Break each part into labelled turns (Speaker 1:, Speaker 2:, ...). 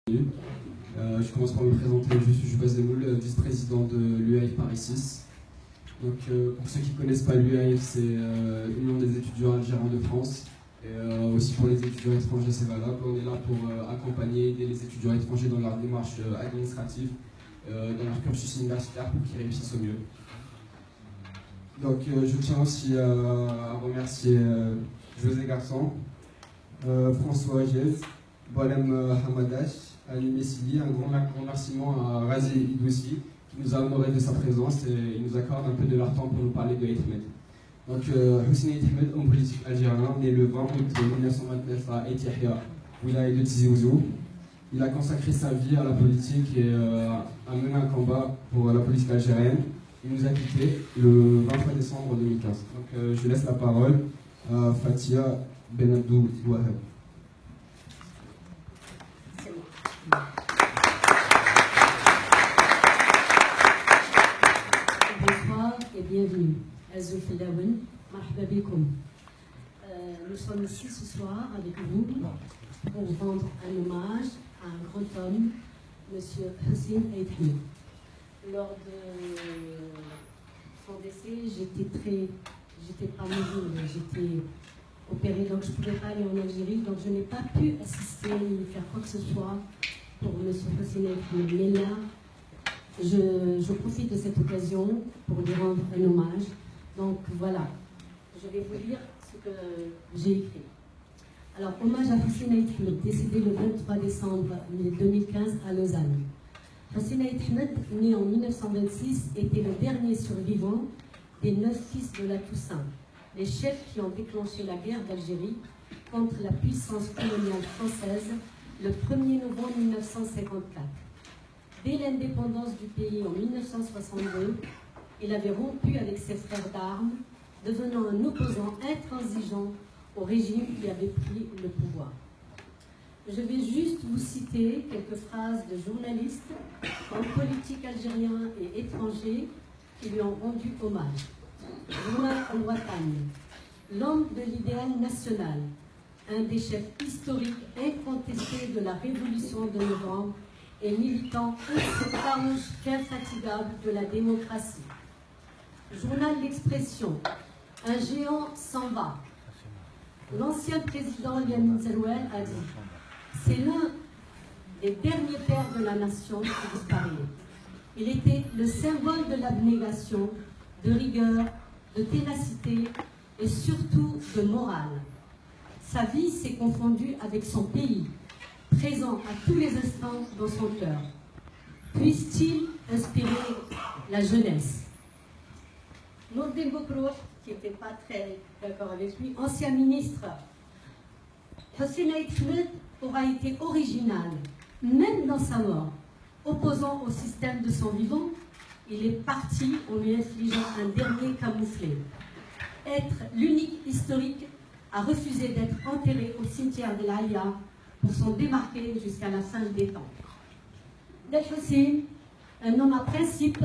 Speaker 1: Je commence par me présenter, je suis Juba Zemoul, vice-président de l'UAIF Paris 6. Donc, pour ceux qui ne connaissent pas l'UAIF, c'est l'Union des étudiants algériens de France. Et aussi pour les étudiants étrangers, c'est valable. On est là pour accompagner et aider les étudiants étrangers dans leur démarche administrative, dans leur cursus universitaire pour qu'ils réussissent au mieux. Donc, je tiens aussi à remercier José Garçon, François Agez, Boalem Hamadash, Ali Messili, un grand remerciement à Razi Idoussi qui nous a honoré de sa présence et il nous accorde un peu de leur temps pour nous parler de Ahmed. Donc, Hussein Ahmed, homme politique algérien, né le 20 août 1929 à Etihia, wilaya de Tizi Ouzou. Il a consacré sa vie à la politique et a mené un combat pour la politique algérienne. Il nous a quittés le 23 décembre 2015. Donc, je laisse la parole à Fatia Benabdou Wahab.
Speaker 2: Bonsoir et bienvenue. Nous sommes ici ce soir avec vous pour rendre un hommage à un grand homme, M. Hussein Ahmed. Lors de son décès, j'étais pas mobile, j'étais opérée, donc je ne pouvais pas aller en Algérie, donc je n'ai pas pu assister ni faire quoi que ce soit pour M. Hussein Ahmed. Mais là, je profite de cette occasion pour lui rendre un hommage. Donc voilà, je vais vous lire ce que j'ai écrit. Alors, hommage à Hussein Ahmed, décédé le 23 décembre 2015 à Lausanne. Hussein Ahmed, né en 1926, était le dernier survivant des 9 fils de la Toussaint, les chefs qui ont déclenché la guerre d'Algérie contre la puissance coloniale française le 1er novembre 1954. Dès l'indépendance du pays en 1962, il avait rompu avec ses frères d'armes, devenant un opposant intransigeant au régime qui avait pris le pouvoir. Je vais juste vous citer quelques phrases de journalistes, hommes politiques algériens et étrangers qui lui ont rendu hommage. Journal Al-Watan, l'homme de l'idéal national, un des chefs historiques incontestés de la Révolution de novembre et militant aussi farouche qu'infatigable de la démocratie. Journal L'Expression, un géant s'en va. L'ancien président Yamin Zerouel a dit « C'est l'un des derniers pères de la nation qui disparaît. Il était le symbole de l'abnégation, de rigueur, de ténacité et surtout de morale. Sa vie s'est confondue avec son pays, présent à tous les instants dans son cœur. Puisse-t-il inspirer la jeunesse ?» Nordin Bokrour, qui n'était pas très d'accord avec lui, ancien ministre, Hussein Ahmed aura été original, même dans sa mort. Opposant au système de son vivant, il est parti en lui infligeant un dernier camouflet. Être l'unique historique à refuser d'être enterré au cimetière de l'Alia pour s'en démarquer jusqu'à la fin des temps. Del Hussein, un homme à principe,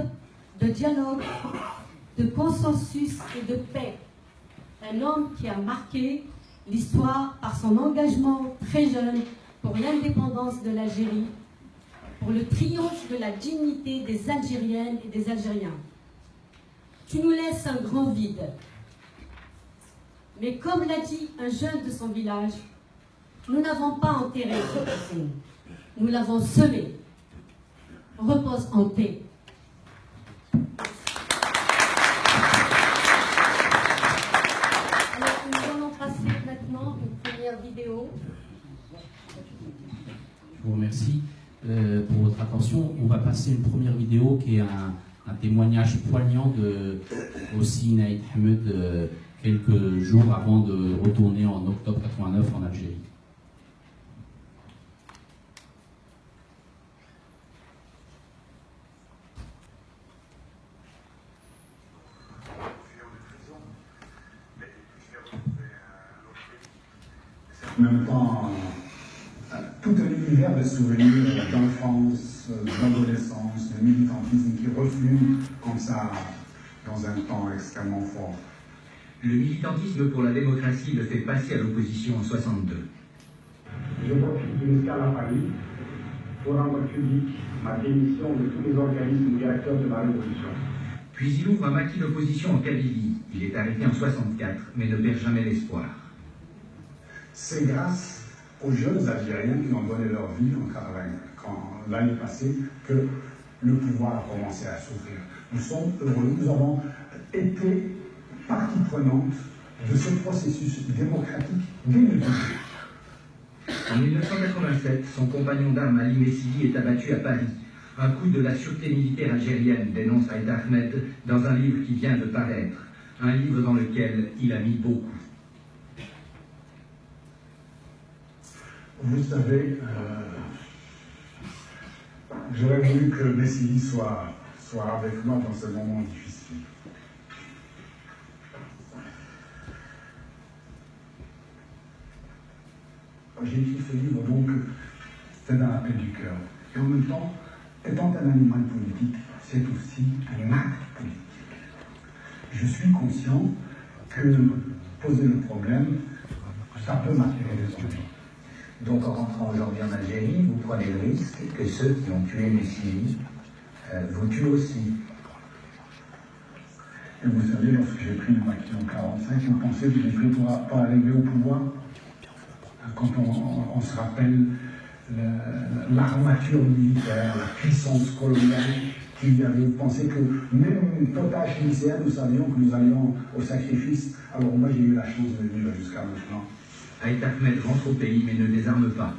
Speaker 2: de dialogue, de consensus et de paix. Un homme qui a marqué l'histoire par son engagement très jeune pour l'indépendance de l'Algérie, pour le triomphe de la dignité des Algériennes et des Algériens. Tu nous laisses un grand vide. Mais comme l'a dit un jeune de son village, nous n'avons pas enterré ce Hussein, nous l'avons semé. Repose en paix. Alors, nous allons passer maintenant une première vidéo.
Speaker 3: Je vous remercie pour votre attention. On va passer une première vidéo qui est un témoignage poignant de Hussein Ahmed quelques jours avant de retourner en octobre 89 en Algérie.
Speaker 4: En même temps, tout un univers de souvenirs d'enfance, d'adolescence, de militantisme qui reflue comme ça dans un temps extrêmement fort.
Speaker 5: Le militantisme pour la démocratie le fait passer à l'opposition en 62.
Speaker 4: Je profite d'une escale à Paris pour rendre publique ma démission de tous les organismes directeurs de la Révolution.
Speaker 5: Puis il ouvre un maquis d'opposition en Kabylie. Il est arrêté en 64, mais ne perd jamais l'espoir.
Speaker 4: C'est grâce aux jeunes Algériens qui ont donné leur vie l'année passée que le pouvoir a commencé à s'ouvrir. Nous sommes heureux, nous avons été partie prenante de ce processus démocratique dès le début.
Speaker 5: En 1987, son compagnon d'armes Ali Messidi est abattu à Paris. Un coup de la sûreté militaire algérienne, dénonce Aït Ahmed dans un livre qui vient de paraître. Un livre dans lequel il a mis beaucoup.
Speaker 4: Vous savez, j'aurais voulu que Messidi soit avec moi dans ce moment difficile. J'ai écrit ce livre, donc, c'est dans la paix du cœur. Et en même temps, étant un animal politique, c'est aussi un acte politique. Je suis conscient que poser le problème, ça peut m'attirer des ennuis.
Speaker 5: Donc en rentrant aujourd'hui en Algérie, vous prenez le risque que ceux qui ont tué Messidi vous tuent aussi.
Speaker 4: Et vous savez, lorsque j'ai pris le maquis en 1945, vous pensez que j'ai pris pour arriver au pouvoir? Quand on se rappelle l'armature militaire, la puissance coloniale qu'il y avait, vous pensez que même potage lycéen, nous savions que nous allions au sacrifice. Alors moi, j'ai eu la chance de vivre jusqu'à maintenant.
Speaker 5: Aït Ahmed rentre au pays mais ne désarme pas.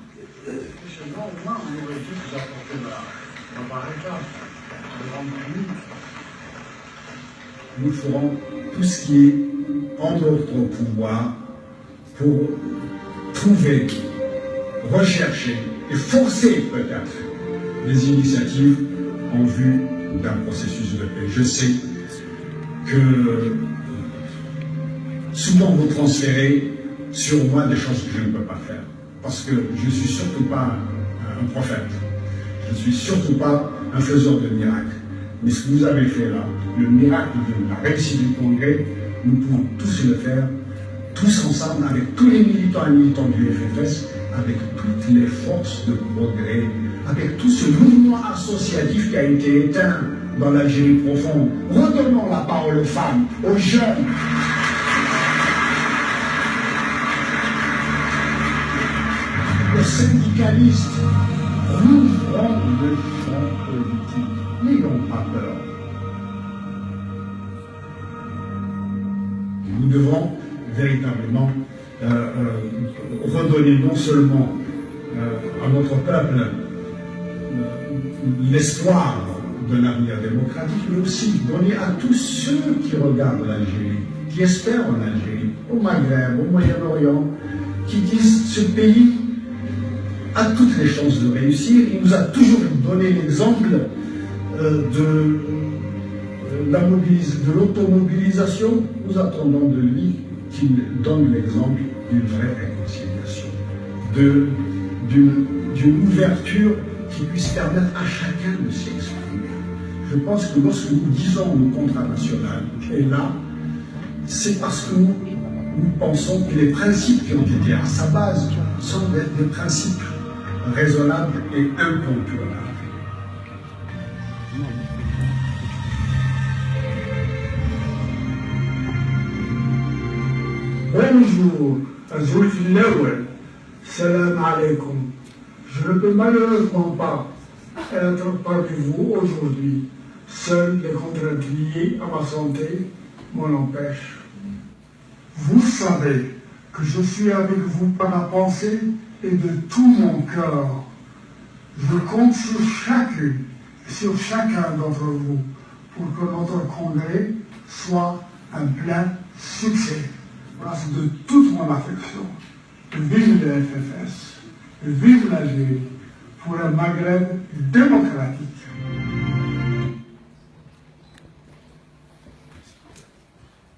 Speaker 4: Nous ferons tout ce qui est en notre pouvoir pour trouver, rechercher et forcer peut-être des initiatives en vue d'un processus de paix. Je sais que souvent vous transférez sur moi des choses que je ne peux pas faire, parce que je ne suis surtout pas un prophète, je ne suis surtout pas un faiseur de miracles. Mais ce que vous avez fait là, le miracle de la réussite du congrès, nous pouvons tous le faire, tous ensemble, avec tous les militants et militants du FFS, avec toutes les forces de progrès, avec tout ce mouvement associatif qui a été éteint dans l'Algérie profonde. Redonnons la parole aux femmes, aux jeunes. Aux syndicalistes, rouvrons le champ politique. N'ayons pas peur. Nous devons véritablement redonner non seulement à notre peuple l'espoir de l'avenir démocratique, mais aussi donner à tous ceux qui regardent l'Algérie, qui espèrent en Algérie, au Maghreb, au Moyen-Orient, qui disent ce pays a toutes les chances de réussir. Il nous a toujours donné l'exemple de l'automobilisation. Nous attendons de lui qu'il donne l'exemple d'une vraie réconciliation, d'une ouverture qui puisse permettre à chacun de s'exprimer. Je pense que lorsque nous disons le contrat national est là, c'est parce que nous pensons que les principes qui ont été à sa base sont des principes raisonnables et incontournables.
Speaker 6: Bonjour, Zulfi Lawel, salam alaikum. Je ne peux malheureusement pas être parmi vous aujourd'hui. Seules les contraintes liées à ma santé m'en empêchent. Vous savez que je suis avec vous par la pensée et de tout mon cœur. Je compte sur chacune, sur chacun d'entre vous, pour que notre congrès soit un plein succès. Grâce de toute mon affection. Vive le FFS, vive l'Algérie, pour un Maghreb démocratique.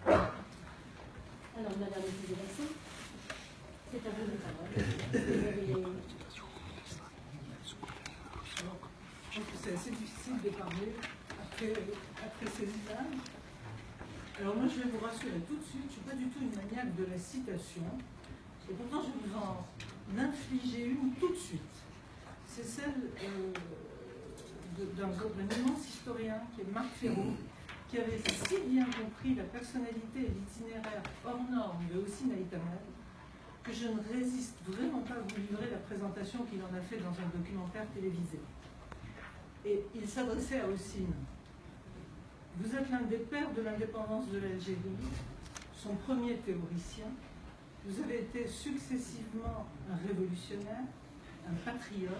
Speaker 2: Alors, Madame la Fédération, c'est à vous de parole.
Speaker 7: Je pense que c'est assez difficile de parler après ces images. Alors moi, je vais vous rassurer tout de suite, je ne suis pas du tout une maniaque de la citation, et pourtant je vais vous en infliger une tout de suite. c'est celle d'un immense historien qui est Marc Ferraud, qui avait si bien compris la personnalité et l'itinéraire hors norme de Hossein Ait Ahmed que je ne résiste vraiment pas à vous livrer la présentation qu'il en a fait dans un documentaire télévisé. Et il s'adressait à Hossein. Vous êtes l'un des pères de l'indépendance de l'Algérie, son premier théoricien. Vous avez été successivement un révolutionnaire, un patriote,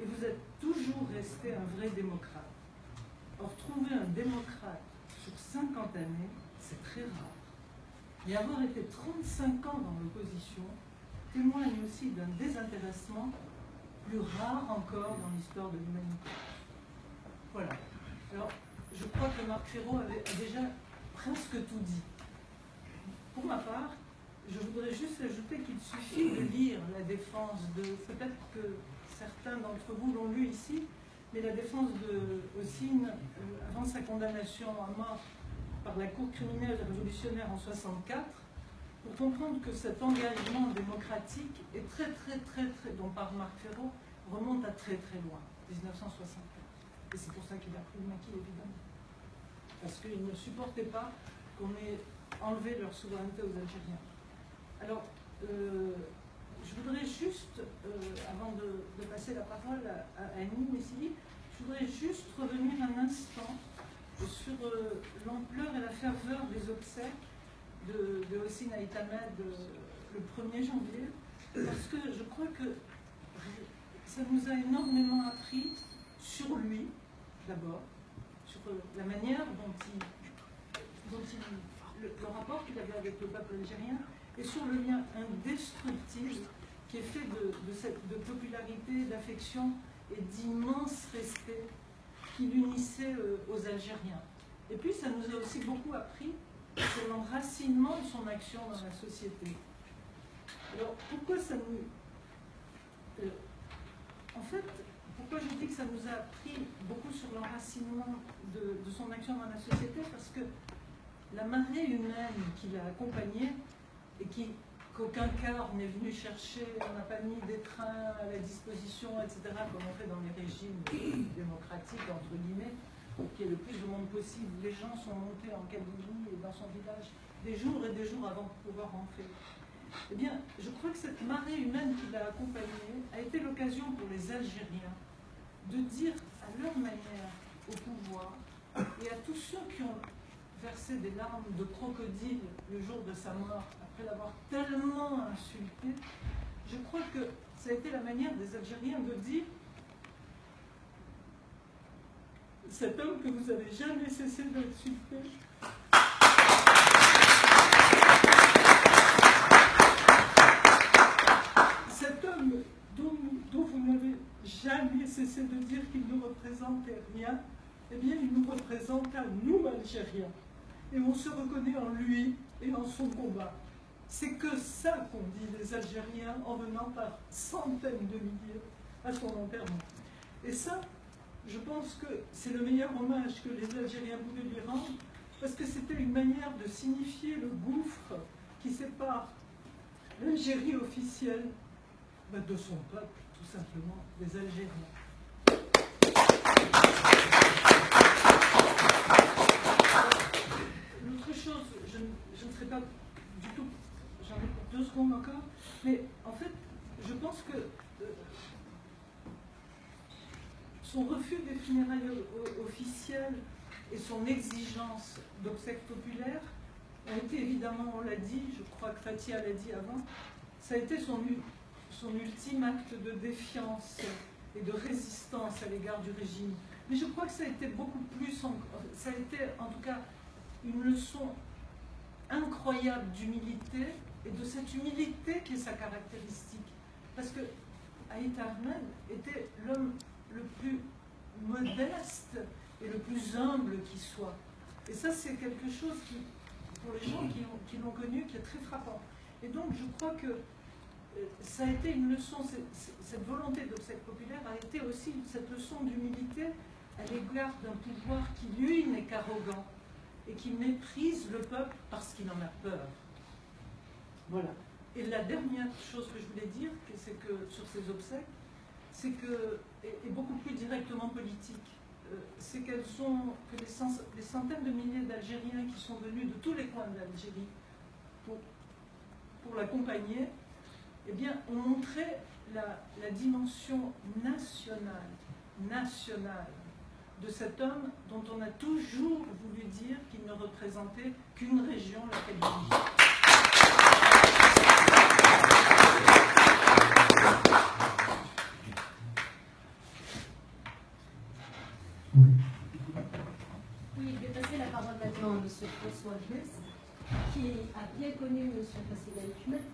Speaker 7: et vous êtes toujours resté un vrai démocrate. Or, trouver un démocrate sur 50 années, c'est très rare. Et avoir été 35 ans dans l'opposition témoigne aussi d'un désintéressement plus rare encore dans l'histoire de l'humanité. Voilà. Alors, je crois que Marc Ferraud a déjà presque tout dit. Pour ma part, je voudrais juste ajouter qu'il suffit de lire la défense de... Peut-être que certains d'entre vous l'ont lu ici, mais la défense de Hossein avant sa condamnation à mort par la Cour criminelle révolutionnaire en 1964, pour comprendre que cet engagement démocratique est très, dont parle Marc Ferraud, remonte à très loin, 1964. Et c'est pour ça qu'il a pris le maquis, évidemment. Parce qu'il ne supportait pas qu'on ait enlevé leur souveraineté aux Algériens. Alors, je voudrais juste, avant de passer la parole à Annie Messili, je voudrais juste revenir un instant sur l'ampleur et la ferveur des obsèques de Hossein Ait Ahmed le 1er janvier, parce que je crois que ça nous a énormément appris sur lui, d'abord, sur la manière dont le rapport qu'il avait avec le peuple algérien, et sur le lien indestructible qui est fait de popularité, d'affection et d'immense respect qui l'unissait aux Algériens. Et puis ça nous a aussi beaucoup appris sur l'enracinement de son action dans la société. Alors pourquoi ça nous... en fait, pourquoi je dis que ça nous a appris beaucoup sur l'enracinement de son action dans la société? Parce que la marée humaine qui l'a accompagnée et qu'aucun car n'est venu chercher, on n'a pas mis des trains à la disposition, etc., comme on fait dans les régimes démocratiques, entre guillemets, qu'il y ait le plus de monde possible. Les gens sont montés en Kabylie et dans son village des jours et des jours avant de pouvoir rentrer. Eh bien, je crois que cette marée humaine qui l'a accompagnée a été l'occasion pour les Algériens de dire à leur manière au pouvoir et à tous ceux qui ont versé des larmes de crocodile le jour de sa mort, après l'avoir tellement insulté, je crois que ça a été la manière des Algériens de dire: cet homme que vous avez jamais cessé d'insulter, cet homme dont vous n'avez jamais cessé de dire qu'il ne représentait rien, eh bien il nous représente à nous, Algériens. Et on se reconnaît en lui et en son combat. C'est que ça qu'ont dit les Algériens en venant par centaines de milliers à son enterrement. Et ça, je pense que c'est le meilleur hommage que les Algériens pouvaient lui rendre, parce que c'était une manière de signifier le gouffre qui sépare l'Algérie officielle de son peuple, tout simplement, des Algériens. L'autre chose, je ne serai pas du tout, j'en ai pour 2 secondes encore, mais en fait, je pense que son refus des funérailles officielles et son exigence d'obsèques populaires a été évidemment, on l'a dit, je crois que Fathia l'a dit avant, ça a été son ultime acte de défiance et de résistance à l'égard du régime. Mais je crois que ça a été beaucoup plus, ça a été en tout cas une leçon incroyable d'humilité, et de cette humilité qui est sa caractéristique. Parce que Ait Ahmed était l'homme le plus modeste et le plus humble qui soit. Et ça, c'est quelque chose qui, pour les gens qui l'ont connu, qui est très frappant. Et donc, je crois que ça a été une leçon, cette volonté d'obsèque populaire a été aussi cette leçon d'humilité à l'égard d'un pouvoir qui, lui, n'est qu'arrogant et qui méprise le peuple parce qu'il en a peur. Voilà. Et la dernière chose que je voulais dire, c'est que sur ces obsèques, c'est que, et beaucoup plus directement politique, c'est que les centaines de milliers d'Algériens qui sont venus de tous les coins de l'Algérie pour l'accompagner, eh bien, ont montré la dimension nationale de cet homme dont on a toujours voulu dire qu'il ne représentait qu'une région, la Kabylie.
Speaker 2: Oui, je vais passer la parole maintenant à M. François Hess, qui a bien connu M. Hassin El-Ahmed.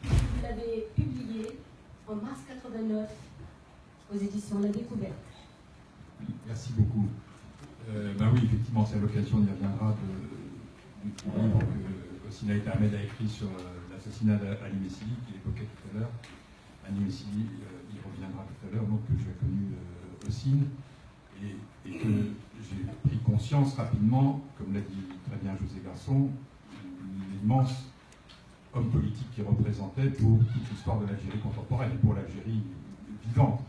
Speaker 2: Vous l'avez publié en mars 89 aux éditions La Découverte.
Speaker 8: Merci beaucoup. Ben oui, effectivement, c'est à l'occasion, on y reviendra, du livre que Hassin El-Ahmed a écrit sur l'assassinat d'Ali Messili, qu'il évoquait tout à l'heure. Ali Messili, il reviendra tout à l'heure, donc que j'ai connu Hassin, et que j'ai pris conscience rapidement, comme l'a dit très bien José Garçon, l'immense homme politique qu'il représentait pour toute l'histoire de l'Algérie contemporaine, et pour l'Algérie vivante.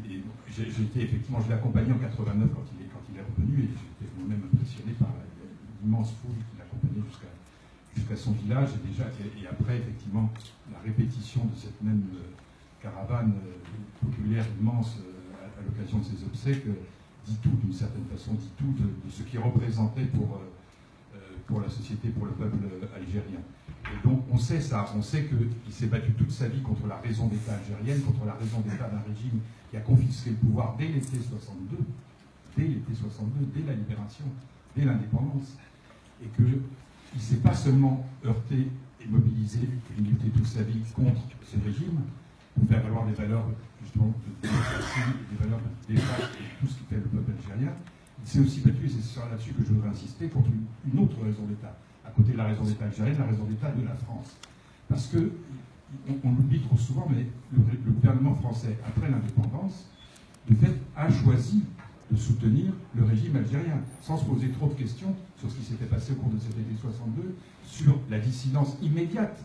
Speaker 8: Et j'étais effectivement, je l'ai accompagné en 89 quand il est revenu, et j'étais moi-même impressionné par l'immense foule qui l'accompagnait jusqu'à son village, et après effectivement la répétition de cette même caravane populaire immense à l'occasion de ses obsèques dit tout d'une certaine façon, dit tout de ce qu'il représentait pour la société, pour le peuple algérien. Et donc on sait ça, on sait qu'il s'est battu toute sa vie contre la raison d'État algérienne, contre la raison d'État d'un régime qui a confisqué le pouvoir dès l'été 62, dès la libération, dès l'indépendance, et qu'il ne s'est pas seulement heurté et mobilisé et lutté toute sa vie contre ce régime, pour faire valoir des valeurs justement de démocratie, des valeurs d'État et tout ce qui fait le peuple algérien. Il s'est aussi battu, et c'est là-dessus que je voudrais insister, contre une autre raison d'État. À côté de la raison d'État algérienne, la raison d'État de la France. Parce que, on l'oublie trop souvent, mais le gouvernement français, après l'indépendance, de fait, a choisi de soutenir le régime algérien, sans se poser trop de questions sur ce qui s'était passé au cours de cet été 62, sur la dissidence immédiate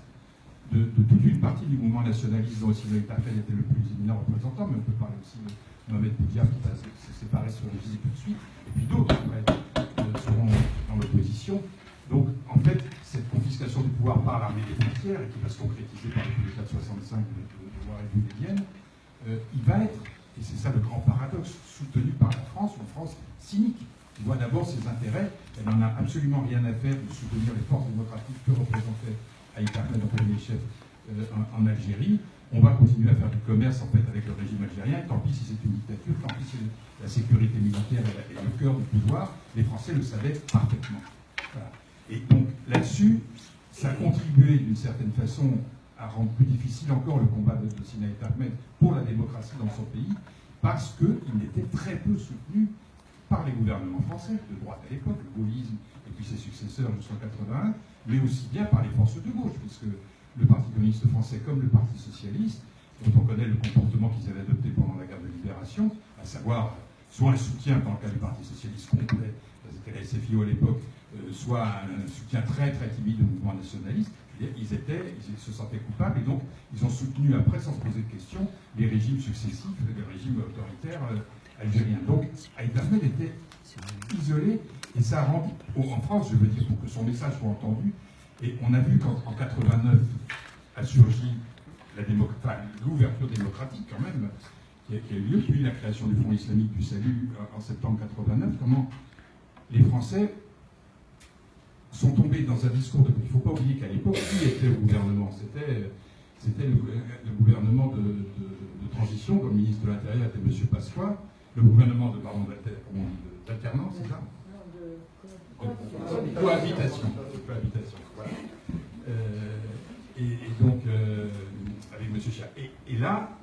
Speaker 8: de toute une partie du mouvement nationaliste dont Hassin El-Ahmed était le plus éminent représentant, mais on peut parler aussi de Mohamed Boudiaf qui va se séparer sur le régime tout de suite, et puis d'autres seront dans l'opposition. Donc, en fait, cette confiscation du pouvoir par l'armée des frontières, et qui va se concrétiser par le coup d'État de 65 de Ouarédoul et Vienne, il va être, et c'est ça le grand paradoxe, soutenu par la France, une France cynique, qui voit d'abord ses intérêts. Elle n'en a absolument rien à faire de soutenir les forces démocratiques que représentait Haït Ahmed en premier chef en Algérie. On va continuer à faire du commerce en fait avec le régime algérien, tant pis si c'est une dictature, tant pis si la sécurité militaire est le cœur du pouvoir. Les Français le savaient parfaitement. Voilà. Et donc là-dessus, ça a contribué d'une certaine façon à rendre plus difficile encore le combat de Hassin El-Ahmed pour la démocratie dans son pays, parce qu'il était très peu soutenu par les gouvernements français, de droite à l'époque, le gaullisme et puis ses successeurs jusqu'en 81, mais aussi bien par les forces de gauche, puisque le Parti communiste français comme le Parti socialiste, dont on connaît le comportement qu'ils avaient adopté pendant la guerre de libération, à savoir soit un soutien dans le cas du Parti socialiste complet, c'était la SFIO à l'époque, soit un soutien très très timide au mouvement nationaliste, ils se sentaient coupables et donc ils ont soutenu après, sans se poser de questions, les régimes successifs, les régimes autoritaires algériens. Donc Haït Ahmed était isolé et ça a rendu, en France, je veux dire, pour que son message soit entendu, et on a vu qu'en 89 a surgi l'ouverture démocratique quand même, qui a eu lieu, puis la création du Front islamique du Salut en septembre 89, comment les Français sont tombés dans un discours de... Il ne faut pas oublier qu'à l'époque, qui était au gouvernement? C'était le gouvernement de transition, comme ministre de l'Intérieur était M. Pasqua, le gouvernement d'alternance, c'est ça? Cohabitation. Voilà. Et donc, avec M. Chia. Et là,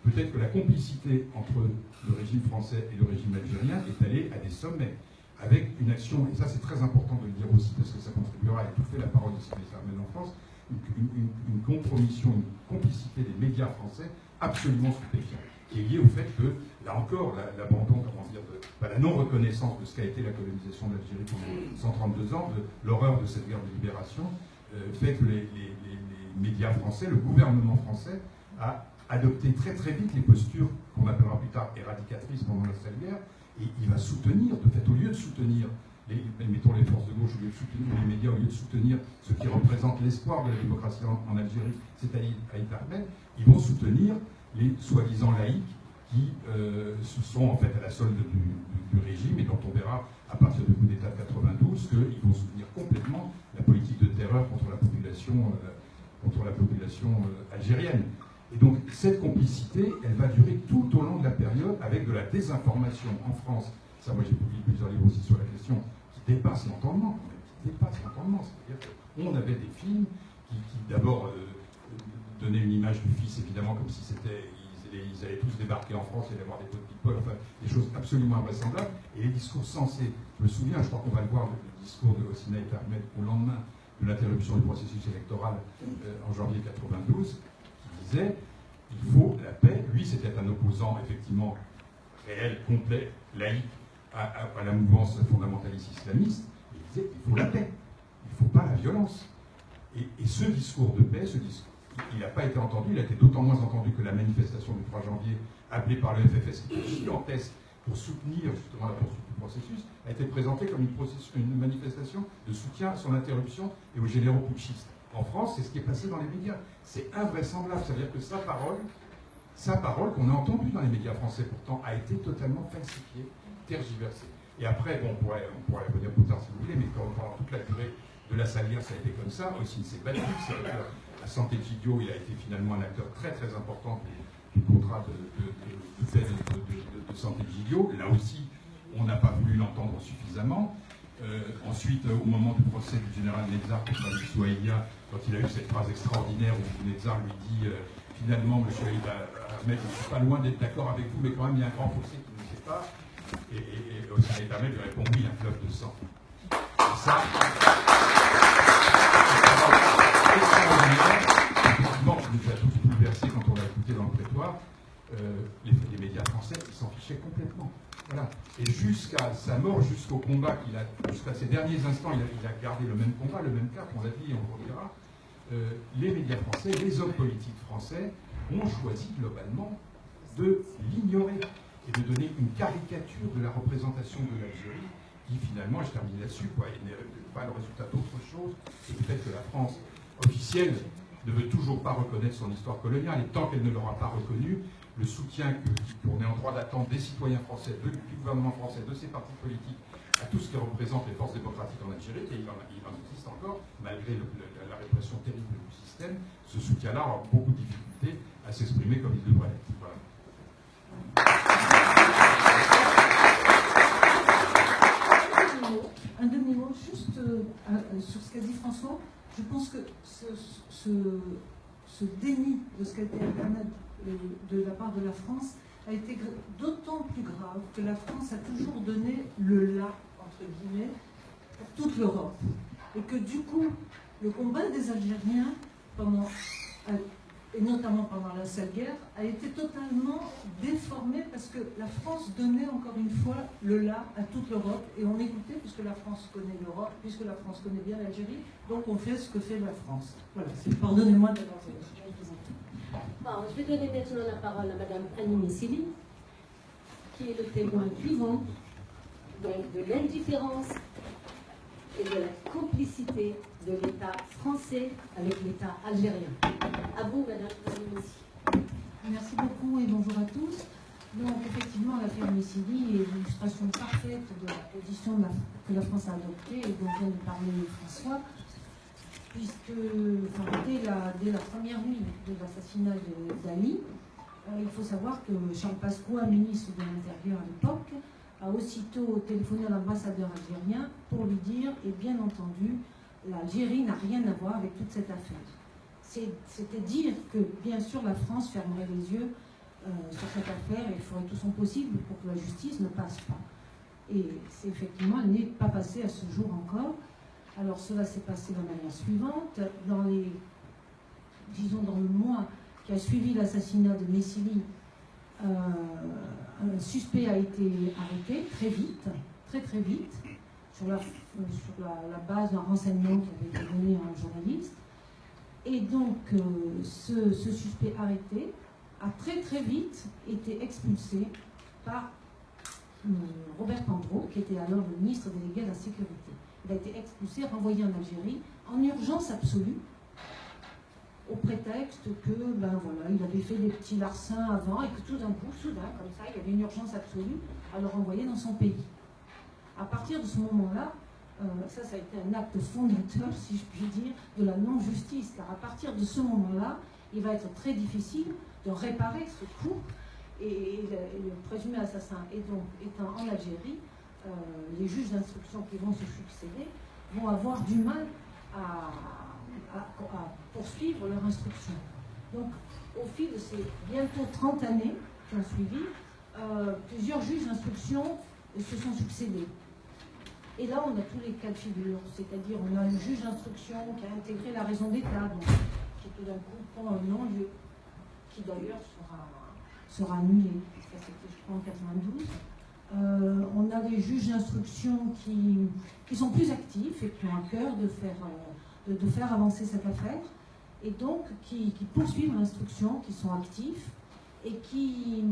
Speaker 8: peut-être que la complicité entre le régime français et le régime algérien est allée à des sommets, avec une action, et ça c'est très important de le dire aussi, parce que ça contribuera à étouffer la parole de Hassin El-Ahmed en France, une compromission, une complicité des médias français absolument stupéfiante, qui est liée au fait que, là encore, l'abandon, la non-reconnaissance de ce qu'a été la colonisation de l'Algérie pendant 132 ans, de l'horreur de cette guerre de libération, fait que les médias français, le gouvernement français, a adopter très très vite les postures qu'on appellera plus tard éradicatrices pendant la guerre, et il va soutenir, de fait, au lieu de soutenir, mettons les forces de gauche, au lieu de soutenir les médias, au lieu de soutenir ceux qui représentent l'espoir de la démocratie en Algérie, c'est-à-dire Aït Ahmed, ils vont soutenir les soi-disant laïcs qui sont en fait à la solde du régime, et dont on verra à partir du coup d'État de 92 qu'ils vont soutenir complètement la politique de terreur contre la population algérienne. Et donc cette complicité, elle va durer tout au long de la période, avec de la désinformation en France. Ça, moi j'ai publié plusieurs livres aussi sur la question, qui dépasse l'entendement, c'est-à-dire qu'on avait des films qui d'abord donnaient une image du fils, évidemment, comme si ils allaient tous débarquer en France et avoir des pots de people, enfin des choses absolument invraisemblables, et les discours sensés. Je me souviens, je crois qu'on va le voir, le discours de Hosni Aït Ahmed au lendemain de l'interruption du processus électoral en janvier 92, qui disait il faut la paix. Lui, c'était un opposant effectivement réel, complet, laïque à la mouvance fondamentaliste islamiste. Il disait il faut la paix, il ne faut pas la violence. Et ce discours de paix, il n'a pas été entendu, il a été d'autant moins entendu que la manifestation du 3 janvier, appelée par le FFS, qui était gigantesque pour soutenir justement la poursuite du processus, a été présentée comme une manifestation de soutien à son interruption et aux généraux putschistes. En France, c'est ce qui est passé dans les médias. C'est invraisemblable, c'est-à-dire que sa parole qu'on a entendue dans les médias français pourtant, a été totalement falsifiée, tergiversée. Et après, bon, on pourrait revenir plus tard si vous voulez, mais pendant toute la durée de la Salière, ça a été comme ça. Aussi, s'est battu, la santé de Gidio, il a été finalement un acteur très très important du contrat de santé de Gidio. Là aussi, on n'a pas voulu l'entendre suffisamment. Ensuite, au moment du procès du général Netzar contre Ali Souaïlia, quand il a eu cette phrase extraordinaire où Netzar lui dit finalement, monsieur Aït Ahmed, je ne suis pas loin d'être d'accord avec vous, mais quand même il y a un grand fossé qui ne sait pas. Et Hosni Aït Ahmed lui répond oui, un fleuve de sang. Et ça, effectivement, qui nous a tous bouleversés quand on l'a écouté dans le prétoire. Les médias français, ils s'en fichaient complètement. Voilà. Et jusqu'à sa mort, jusqu'au combat jusqu'à ses derniers instants, il a gardé le même combat, le même cap, on l'a dit et on le redira. Les médias français, les hommes politiques français ont choisi globalement de l'ignorer et de donner une caricature de la représentation de l'Algérie qui finalement, je termine là-dessus, n'est pas le résultat d'autre chose que le fait que la France officielle ne veut toujours pas reconnaître son histoire coloniale, et tant qu'elle ne l'aura pas reconnue, le soutien qu'on est en droit d'attendre des citoyens français, du gouvernement français, de ses partis politiques, à tout ce qui représente les forces démocratiques en Algérie, et il en existe encore, malgré la répression terrible du système, ce soutien-là aura beaucoup de difficultés à s'exprimer comme il devrait l'être. Voilà.
Speaker 7: Un demi-mot, juste sur ce qu'a dit François. Je pense que ce déni de ce qu'a été Internet de la part de la France a été d'autant plus grave que la France a toujours donné le là, entre guillemets, pour toute l'Europe. Et que du coup, le combat des Algériens, et notamment pendant la sale guerre, a été totalement déformé parce que la France donnait encore une fois le là à toute l'Europe, et on écoutait, puisque la France connaît l'Europe, puisque la France connaît bien l'Algérie, donc on fait ce que fait la France. Voilà, pardonnez-moi d'avoir fait ça.
Speaker 2: Alors, je vais donner maintenant la parole à Madame Annie Messili, qui est le témoin vivant donc, de l'indifférence et de la complicité de l'État français avec l'État algérien. À vous, Madame Annie Messili.
Speaker 9: Merci beaucoup et bonjour à tous. Donc, effectivement, l'affaire Messili est l'illustration parfaite de la position que la France a adoptée et dont vient de parler François, puisque dès la première nuit de l'assassinat d'Ali, il faut savoir que Charles Pasqua, ministre de l'Intérieur à l'époque, a aussitôt téléphoné à l'ambassadeur algérien pour lui dire, et bien entendu, l'Algérie n'a rien à voir avec toute cette affaire. C'était dire que, bien sûr, la France fermerait les yeux sur cette affaire et ferait tout son possible pour que la justice ne passe pas. Et c'est effectivement, elle n'est pas passée à ce jour encore. Alors cela s'est passé de la manière suivante. Dans le mois qui a suivi l'assassinat de Messili, un suspect a été arrêté très vite, très vite, sur la base d'un renseignement qui avait été donné à un journaliste. Et donc ce suspect arrêté a très très vite été expulsé par Robert Pandro, qui était alors le ministre délégué à la sécurité. Il a été expulsé, renvoyé en Algérie, en urgence absolue, au prétexte que, ben voilà, il avait fait des petits larcins avant et que tout d'un coup, soudain, comme ça, il y avait une urgence absolue à le renvoyer dans son pays. À partir de ce moment-là, ça a été un acte fondateur, si je puis dire, de la non-justice, car à partir de ce moment-là, il va être très difficile de réparer ce coup, et le présumé assassin étant en Algérie, les juges d'instruction qui vont se succéder vont avoir du mal à poursuivre leur instruction. Donc, au fil de ces bientôt 30 années qui ont suivi, plusieurs juges d'instruction se sont succédés. Et là, on a tous les cas de figure, c'est-à-dire on a le juge d'instruction qui a intégré la raison d'État, qui tout d'un coup prend un non-lieu, qui d'ailleurs sera annulé, ça c'était je crois en 92. On a des juges d'instruction qui sont plus actifs et qui ont à cœur de faire avancer cette affaire, et donc qui poursuivent l'instruction, qui sont actifs et qui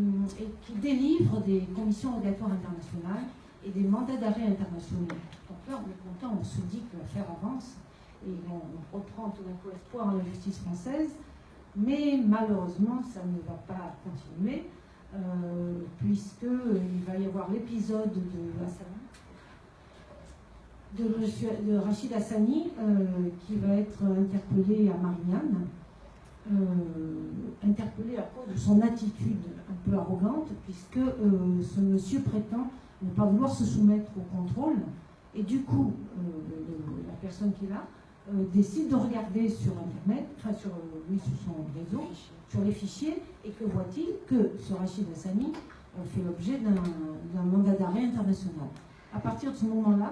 Speaker 9: délivrent des commissions rogatoires internationales et des mandats d'arrêt internationaux. Donc là, on est content, on se dit que l'affaire avance et on reprend tout d'un coup espoir en la justice française, mais malheureusement, ça ne va pas continuer, puisqu'il va y avoir l'épisode de Rachid Hassani, qui va être interpellé à Marignane, interpellé à cause de son attitude un peu arrogante, puisque ce monsieur prétend ne pas vouloir se soumettre au contrôle, et du coup, la personne qui est là décide de regarder sur Internet, enfin sur son réseau, sur les fichiers, et que voit-il que ce Rachid Hassani fait l'objet d'un mandat d'arrêt international. À partir de ce moment-là,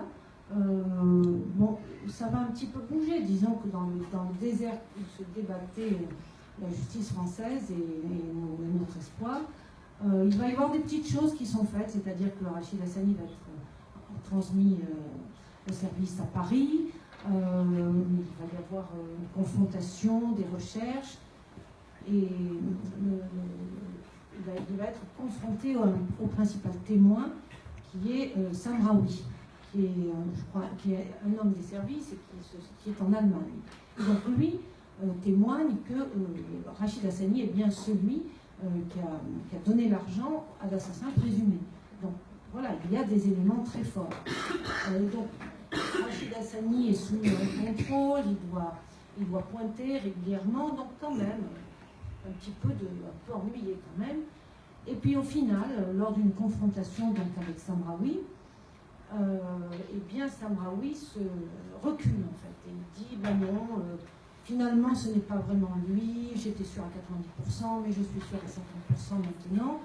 Speaker 9: bon, ça va un petit peu bouger. Disons que dans le désert où se débattait la justice française et notre espoir, il va y avoir des petites choses qui sont faites, c'est-à-dire que Rachid Hassani va être transmis au service à Paris, il va y avoir une confrontation, des recherches, et il va être confronté au principal témoin, qui est Samraoui, qui est un homme des services et qui est en Allemagne. Et donc lui témoigne que Rachid Hassani est bien celui qui a donné l'argent à l'assassin présumé. Donc voilà, il y a des éléments très forts. Donc Rachid Hassani est sous contrôle, il doit pointer régulièrement, donc quand même, un peu ennuyé quand même. Et puis au final, lors d'une confrontation donc, avec Samraoui, eh bien Samraoui se recule en fait, et il dit ben non, finalement ce n'est pas vraiment lui, j'étais sûr à 90%, mais je suis sûr à 50% maintenant.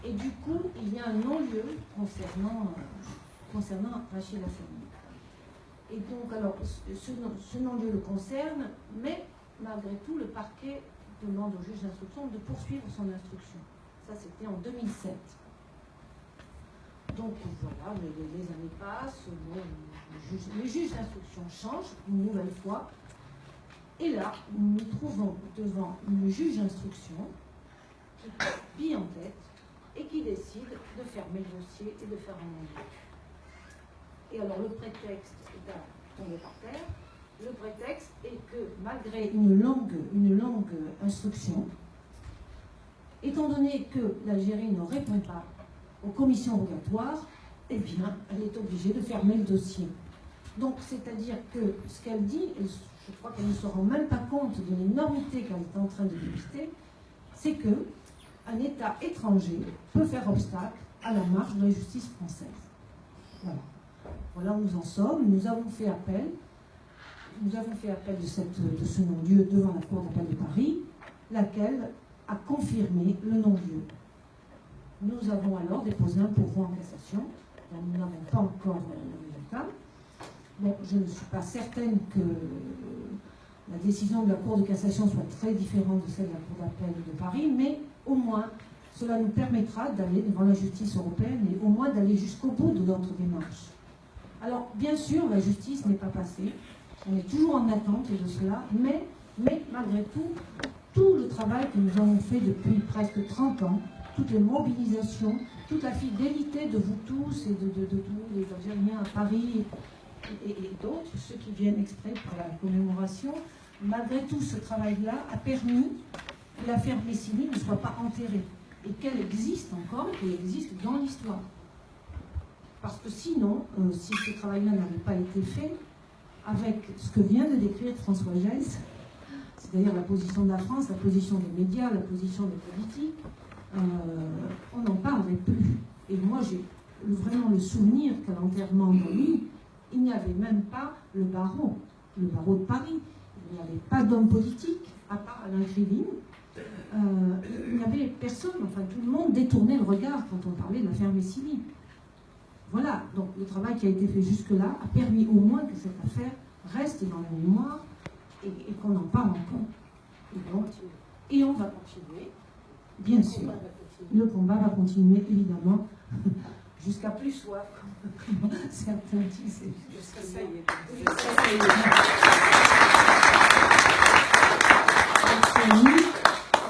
Speaker 9: Et du coup, il y a un non-lieu concernant Rachid Hassani. Et donc, alors, ce non-lieu le concerne, mais malgré tout, le parquet demande au juge d'instruction de poursuivre son instruction. Ça, c'était en 2007. Donc, voilà, les années passent, les juges d'instruction changent une nouvelle fois. Et là, nous nous trouvons devant une juge d'instruction qui pille en tête et qui décide de fermer le dossier et de faire un non-lieu. Et alors le prétexte est à tomber par terre. Le prétexte est que malgré une longue instruction, étant donné que l'Algérie ne répond pas aux commissions rogatoires, eh bien, elle est obligée de fermer le dossier. Donc, c'est-à-dire que ce qu'elle dit, et je crois qu'elle ne se rend même pas compte de l'énormité qu'elle est en train de dépister, c'est que un État étranger peut faire obstacle à la marche de la justice française. Voilà. Voilà où nous en sommes. Nous avons fait appel. Nous avons fait appel de ce non-lieu devant la Cour d'appel de Paris, laquelle a confirmé le non-lieu. Nous avons alors déposé un pourvoi en cassation. Nous n'avons pas encore le résultat. Bon, je ne suis pas certaine que la décision de la Cour de cassation soit très différente de celle de la Cour d'appel de Paris, mais au moins, cela nous permettra d'aller devant la justice européenne et au moins d'aller jusqu'au bout de notre démarche. Alors, bien sûr, la justice n'est pas passée. On est toujours en attente de cela, mais malgré tout, tout le travail que nous avons fait depuis presque 30 ans, toutes les mobilisations, toute la fidélité de vous tous et de tous les Algériens à Paris et d'autres, ceux qui viennent exprès pour la commémoration, malgré tout ce travail-là a permis que l'affaire Messigny ne soit pas enterrée et qu'elle existe encore, qu'elle existe dans l'histoire. Parce que sinon, si ce travail-là n'avait pas été fait, avec ce que vient de décrire François Gesse, c'est-à-dire la position de la France, la position des médias, la position des politiques, on n'en parlerait plus. Et moi, j'ai vraiment le souvenir qu'à l'enterrement de lui, il n'y avait même pas le barreau de Paris. Il n'y avait pas d'homme politique, à part Alain Krivine. Il n'y avait personne, enfin tout le monde détournait le regard quand on parlait de l'affaire Messigny. Voilà, donc le travail qui a été fait jusque-là a permis au moins que cette affaire reste dans la mémoire et qu'on en parle encore. Et on va continuer, bien sûr. Le combat va continuer, évidemment, jusqu'à plus soif, comme certains disent.
Speaker 7: Jusqu'à ça y est.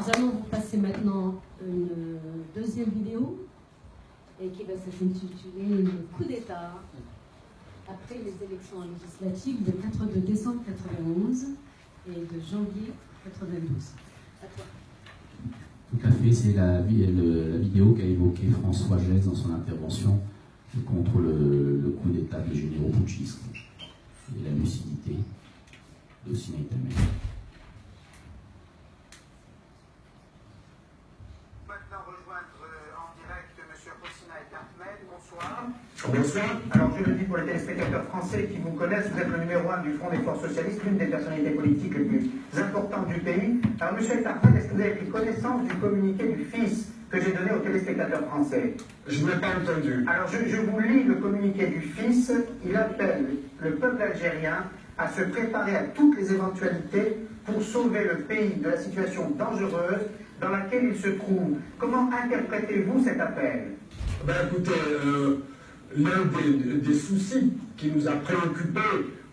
Speaker 2: Nous allons vous passer maintenant une deuxième vidéo et qui va s'intituler Le coup d'État après les élections législatives de décembre 91 et de janvier 92. À toi.
Speaker 3: Tout à fait, c'est la vidéo qu'a évoquée François Gesse dans son intervention contre le coup d'État des généraux putschistes et la lucidité de Sina Ahmed.
Speaker 10: Maintenant rejoindre en direct M. Sina Ahmed. Bonsoir.
Speaker 4: Bonsoir.
Speaker 10: Alors je le dis pour les téléspectateurs français qui vous connaissent, vous êtes le numéro 1 du Front des Forces Socialistes, l'une des personnalités politiques les plus importantes du pays. Alors M. Ahmed, est-ce que vous avez pris connaissance du communiqué du FIS que j'ai donné aux téléspectateurs français?
Speaker 4: Je n'ai pas entendu.
Speaker 10: Alors je vous lis le communiqué du FIS. Il appelle le peuple algérien à se préparer à toutes les éventualités pour sauver le pays de la situation dangereuse dans laquelle il se trouve. Comment interprétez-vous cet appel?
Speaker 6: Ben écoutez, l'un des soucis qui nous a préoccupés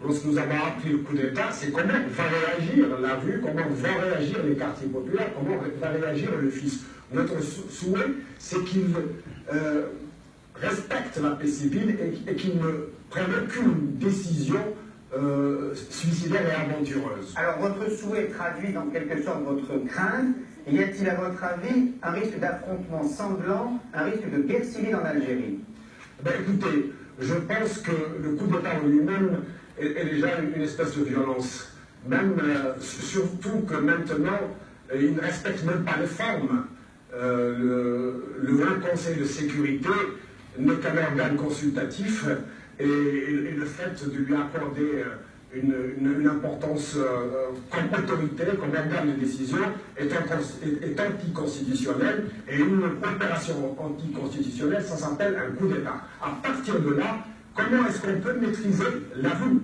Speaker 6: lorsque nous avons appris le coup d'État, c'est comment va réagir la rue, comment vont réagir les quartiers populaires, comment va réagir le FIS. Notre souhait, c'est qu'il respecte la paix civile et qu'il ne prenne aucune décision suicidaire et aventureuse.
Speaker 10: Alors votre souhait traduit en quelque sorte votre crainte. Y a-t-il à votre avis un risque d'affrontement sanglant, un risque de guerre civile en Algérie?
Speaker 6: Ben écoutez, je pense que le coup d'État en lui-même est déjà une espèce de violence. Même, surtout que maintenant, il ne respecte même pas les formes. Le Haut Conseil de sécurité n'est qu'un organe consultatif et le fait de lui accorder une importance comme autorité, comme organe de décision, est anticonstitutionnel, et une opération anticonstitutionnelle, ça s'appelle un coup d'État. À partir de là, comment est-ce qu'on peut maîtriser la rue?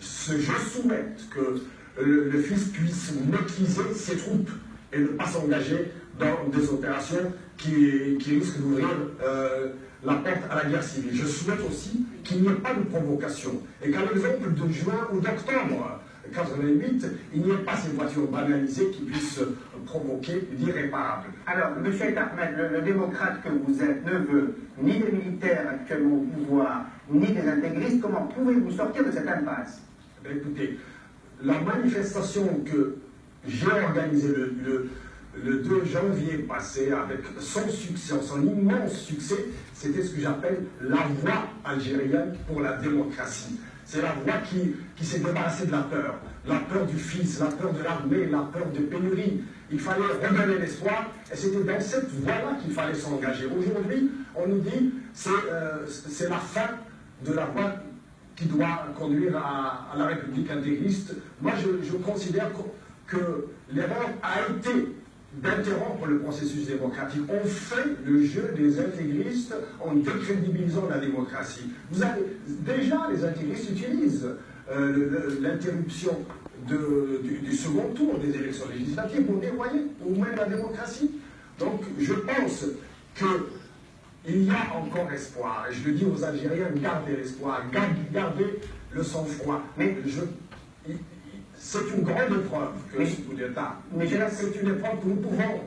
Speaker 6: Je souhaite que le FIS puisse maîtriser ses troupes et ne pas s'engager dans des opérations qui risquent d'ouvrir la porte à la guerre civile. Je souhaite aussi qu'il n'y ait pas de provocation et qu'à l'exemple de juin ou d'octobre 88, il n'y ait pas ces voitures banalisées qui puissent provoquer l'irréparable.
Speaker 10: Alors, M. Ahmed, le démocrate que vous êtes ne veut ni des militaires actuellement au pouvoir, ni des intégristes. Comment pouvez-vous sortir de cette impasse?
Speaker 6: Écoutez, la manifestation que j'ai organisée le 2 janvier passé, avec son succès, son immense succès, c'était ce que j'appelle la voie algérienne pour la démocratie. C'est la voie qui s'est débarrassée de la peur du FIS, la peur de l'armée, la peur des pénuries. Il fallait redonner l'espoir, et c'était dans cette voie-là qu'il fallait s'engager. Aujourd'hui, on nous dit que c'est la fin de la voie qui doit conduire à la République intégriste. Moi, je considère que l'erreur a été d'interrompre le processus démocratique. On fait le jeu des intégristes en décrédibilisant la démocratie. Vous avez, déjà, les intégristes utilisent l'interruption du second tour des élections législatives pour dévoyer ou même la démocratie. Donc, je pense qu'il y a encore espoir. Et je le dis aux Algériens, gardez l'espoir, gardez le sang-froid. Mais
Speaker 11: c'est une grande épreuve que ce coup d'État. Mais c'est une épreuve que nous pouvons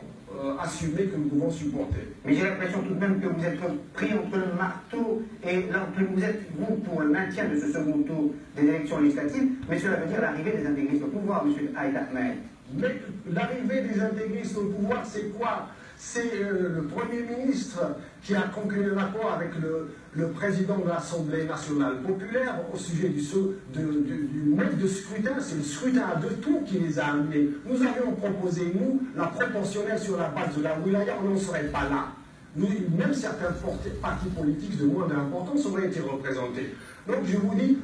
Speaker 11: assumer, que nous pouvons supporter.
Speaker 10: Mais j'ai l'impression tout de même que vous êtes pris entre le marteau et là, que vous êtes, vous, pour le maintien de ce second tour des élections législatives, mais cela veut dire l'arrivée des intégristes au pouvoir, M. Aït Ahmed.
Speaker 11: Mais l'arrivée des intégristes au pouvoir, c'est quoi? C'est le Premier ministre qui a conclu un accord avec le président de l'Assemblée nationale populaire au sujet du mode de scrutin. C'est le scrutin à deux tours qui les a amenés. Nous avions proposé, nous, la proportionnelle sur la base de la wilaya, on n'en serait pas là. Même certains partis politiques de moins d'importance auraient été représentés. Donc je vous dis,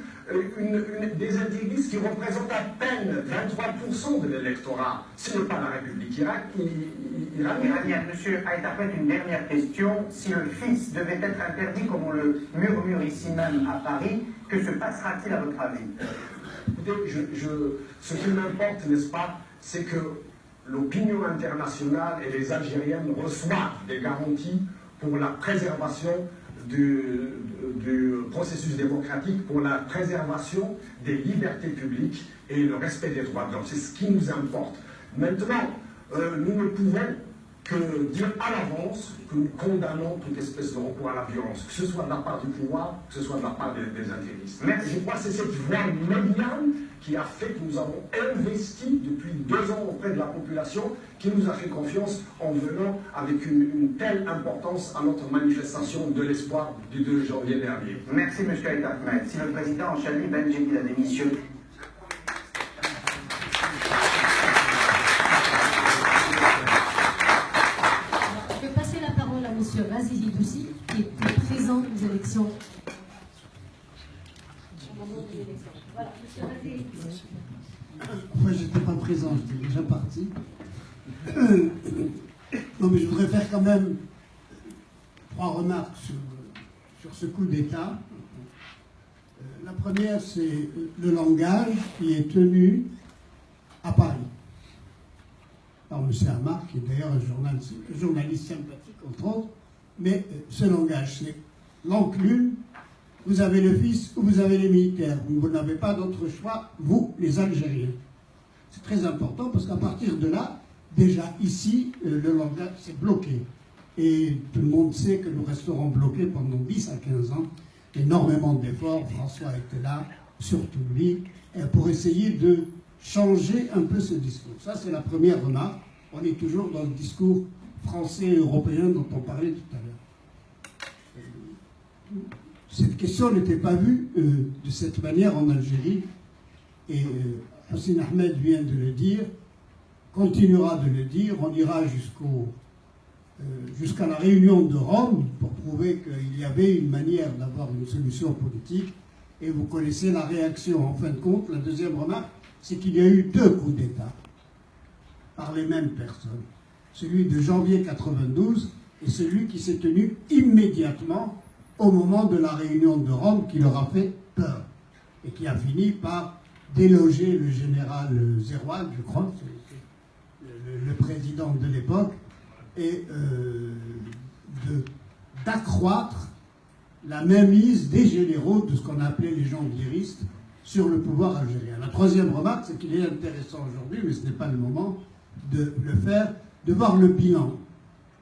Speaker 11: des intégristes qui représentent à peine 23% de l'électorat. Ce n'est pas la République iranienne.
Speaker 10: Monsieur Aït Ahmed, une dernière question. Si le fils devait être interdit, comme on le murmure ici même à Paris, que se passera-t-il à votre avis?
Speaker 11: Écoutez, ce qui m'importe, n'est-ce pas, c'est que l'opinion internationale et les Algériennes reçoivent des garanties pour la préservation du processus démocratique, pour la préservation des libertés publiques et le respect des droits de l'homme. C'est ce qui nous importe. Maintenant, nous ne pouvons que dire à l'avance que nous condamnons toute espèce de recours à la violence, que ce soit de la part du pouvoir, que ce soit de la part des intégristes. Mais je crois que c'est cette voie médiane qui a fait que nous avons investi depuis 2 ans auprès de la population, qui nous a fait confiance en venant avec une telle importance à notre manifestation de l'espoir du 2 janvier dernier.
Speaker 10: Merci M. Aït Ahmed. Si le président Chali Benjedid a démissionné...
Speaker 2: Je vais passer la parole à M. Razizi Doussi, qui était présent aux élections. Au moment des élections. Voilà, M. Razizi Doussi.
Speaker 12: Moi, je n'étais pas présent, j'étais déjà parti. Non, mais je voudrais faire quand même 3 remarques sur ce coup d'État. La première, c'est le langage qui est tenu à Paris par M. Hamar, qui est d'ailleurs un journaliste sympathique, entre autres. Mais ce langage, c'est l'enclume. Vous avez le fils ou vous avez les militaires. Vous n'avez pas d'autre choix, vous, les Algériens. C'est très important parce qu'à partir de là, déjà ici, le langage s'est bloqué. Et tout le monde sait que nous resterons bloqués pendant 10 à 15 ans. Énormément d'efforts. François était là, surtout lui, pour essayer de changer un peu ce discours. Ça, c'est la première remarque. On est toujours dans le discours français et européen dont on parlait tout à l'heure. Cette question n'était pas vue de cette manière en Algérie. Et Hossein Ahmed vient de le dire, continuera de le dire. On ira jusqu'à la réunion de Rome pour prouver qu'il y avait une manière d'avoir une solution politique. Et vous connaissez la réaction. En fin de compte, la deuxième remarque, c'est qu'il y a eu 2 coups d'État par les mêmes personnes. Celui de janvier 92 et celui qui s'est tenu immédiatement au moment de la réunion de Rome, qui leur a fait peur et qui a fini par déloger le général Zeroual, je crois, le président de l'époque, et d'accroître la mainmise des généraux, de ce qu'on appelait les gens guéristes, sur le pouvoir algérien. La troisième remarque, c'est qu'il est intéressant aujourd'hui, mais ce n'est pas le moment de le faire, de voir le bilan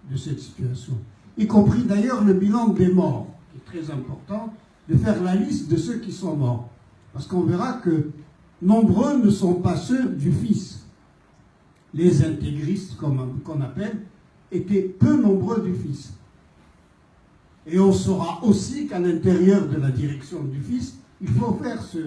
Speaker 12: de cette situation, y compris d'ailleurs le bilan des morts, qui est très important, de faire la liste de ceux qui sont morts. Parce qu'on verra que nombreux ne sont pas ceux du fils. Les intégristes, qu'on appelle, étaient peu nombreux du fils. Et on saura aussi qu'à l'intérieur de la direction du fils, il faut faire ce...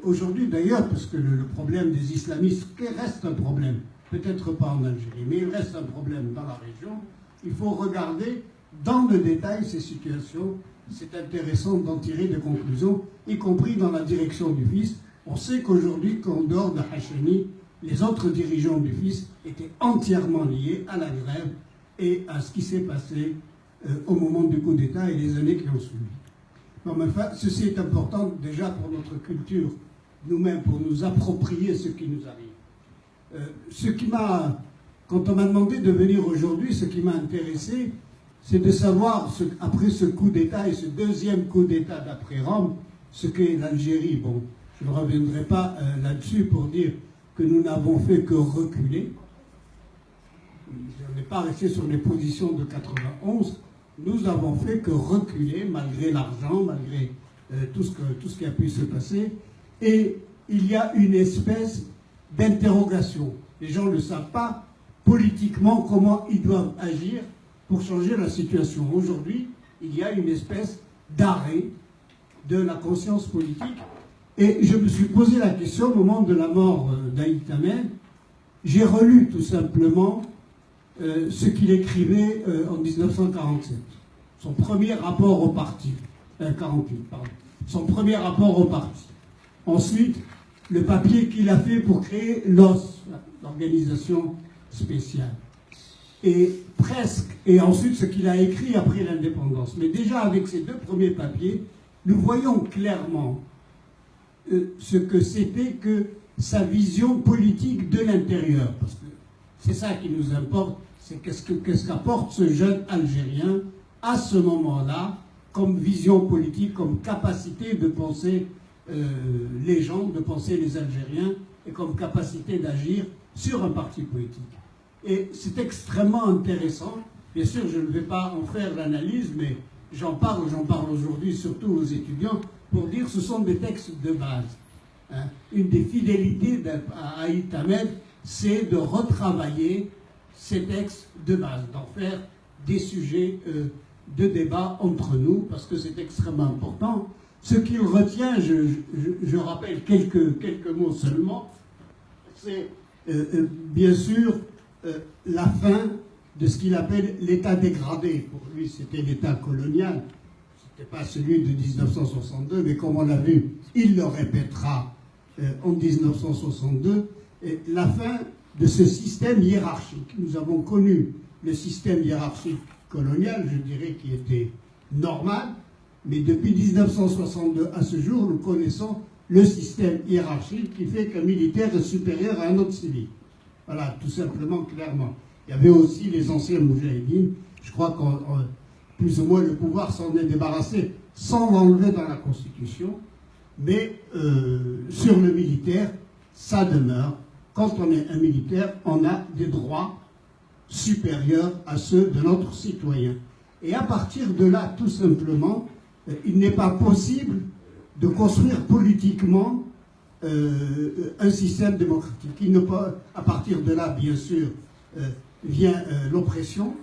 Speaker 12: Aujourd'hui d'ailleurs, parce que le problème des islamistes reste un problème, peut-être pas en Algérie, mais il reste un problème dans la région, il faut regarder dans le détail ces situations. C'est intéressant d'en tirer des conclusions, y compris dans la direction du fils. On sait qu'aujourd'hui, qu'en dehors de Hachemi, les autres dirigeants du fils étaient entièrement liés à la grève et à ce qui s'est passé au moment du coup d'État et les années qui ont suivi. Non, mais enfin, ceci est important déjà pour notre culture, nous-mêmes, pour nous approprier ce qui nous arrive. Quand on m'a demandé de venir aujourd'hui, ce qui m'a intéressé, c'est de savoir, après ce coup d'État et ce deuxième coup d'État d'après Rome, ce qu'est l'Algérie. Bon, je ne reviendrai pas là-dessus pour dire que nous n'avons fait que reculer. On n'est pas resté sur les positions de 91. Nous avons fait que reculer, malgré l'argent, malgré tout ce qui a pu se passer. Et il y a une espèce d'interrogation. Les gens ne savent pas politiquement comment ils doivent agir pour changer la situation. Aujourd'hui, il y a une espèce d'arrêt de la conscience politique. Et je me suis posé la question au moment de la mort d'Aït Ahmed. J'ai relu tout simplement ce qu'il écrivait en 1947. Son premier rapport au parti. 48, pardon. Son premier rapport au parti. Ensuite, le papier qu'il a fait pour créer l'OS, l'organisation spéciale. Et ensuite ce qu'il a écrit après l'indépendance. Mais déjà avec ces deux premiers papiers, nous voyons clairement ce que c'était que sa vision politique de l'intérieur. Parce que c'est ça qui nous importe, c'est qu'est-ce qu'apporte ce jeune Algérien à ce moment-là, comme vision politique, comme capacité de penser les gens, de penser les Algériens, et comme capacité d'agir sur un parti politique. Et c'est extrêmement intéressant. Bien sûr, je ne vais pas en faire l'analyse, mais j'en parle aujourd'hui surtout aux étudiants, pour dire que ce sont des textes de base. Hein. Une des fidélités à Aït Ahmed, c'est de retravailler ces textes de base, d'en faire des sujets de débat entre nous, parce que c'est extrêmement important. Ce qu'il retient, je rappelle quelques mots seulement, c'est bien sûr la fin de ce qu'il appelle l'état dégradé. Pour lui, c'était l'état colonial. Ce n'était pas celui de 1962, mais comme on l'a vu, il le répétera en 1962. Et la fin de ce système hiérarchique. Nous avons connu le système hiérarchique colonial, je dirais, qui était normal, mais depuis 1962 à ce jour, nous connaissons le système hiérarchique qui fait qu'un militaire est supérieur à un autre civil. Voilà, tout simplement, clairement. Il y avait aussi les anciens moudjahidines. Je crois que plus ou moins le pouvoir s'en est débarrassé sans l'enlever dans la Constitution. Mais sur le militaire, ça demeure. Quand on est un militaire, on a des droits supérieurs à ceux de notre citoyen. Et à partir de là, tout simplement, il n'est pas possible de construire politiquement un système démocratique. Il ne peut, à partir de là, bien sûr, vient l'oppression.